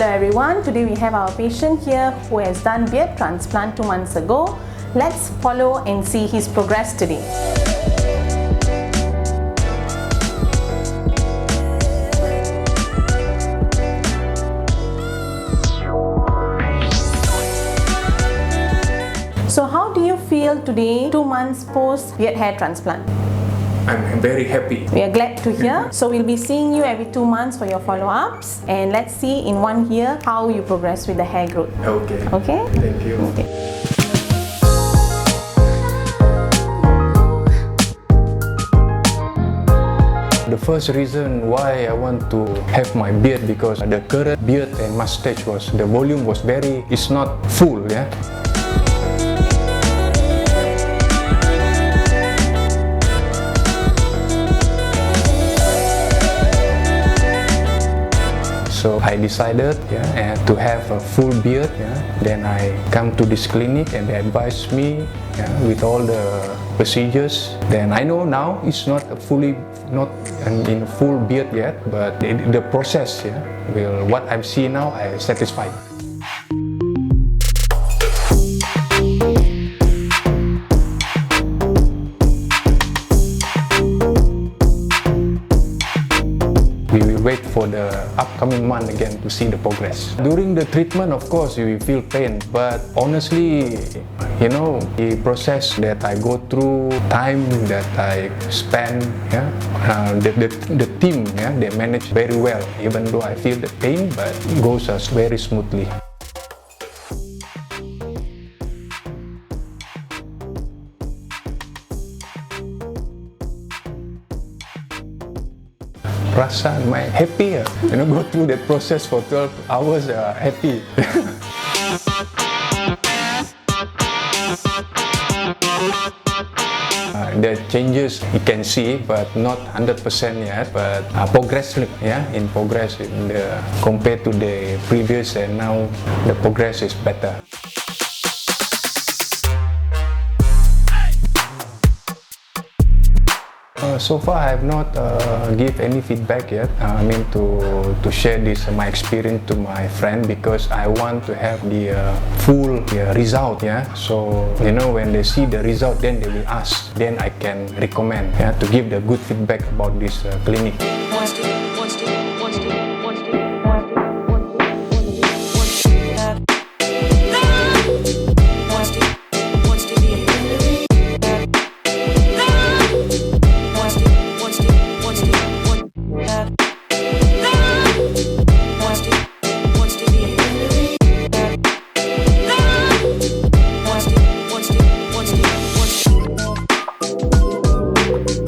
Hello everyone, today we have our patient here who has done beard transplant 2 months ago. Let's follow and see his progress today. So how do you feel today, 2 months post beard hair transplant? I'm very happy. We are glad to hear. So we'll be seeing you every 2 months for your follow-ups, and let's see in 1 year how you progress with the hair growth. Okay. Okay? Thank you. Okay. The first reason why I want to have my beard because the current beard and mustache the volume was it's not full, yeah. So I decided to have a full beard. Then I come to this clinic and they advised me with all the procedures. Then I know now it's not in full beard yet, but the process what I'm seeing now, I'm satisfied. We will wait for the upcoming month again to see the progress. During the treatment, of course, you will feel pain, but honestly, the process that I go through, time that I spend, the team, they manage very well. Even though I feel the pain, but it goes very smoothly. Perasaan happy go through that process for 12 hours happy. The changes you can see, but not 100% yet, but progress, in progress compared to the previous, and now the progress is better. So far, I have not give any feedback yet. I mean to share my experience to my friend because I want to have the full result. So when they see the result, then they will ask. Then I can recommend to give the good feedback about this clinic.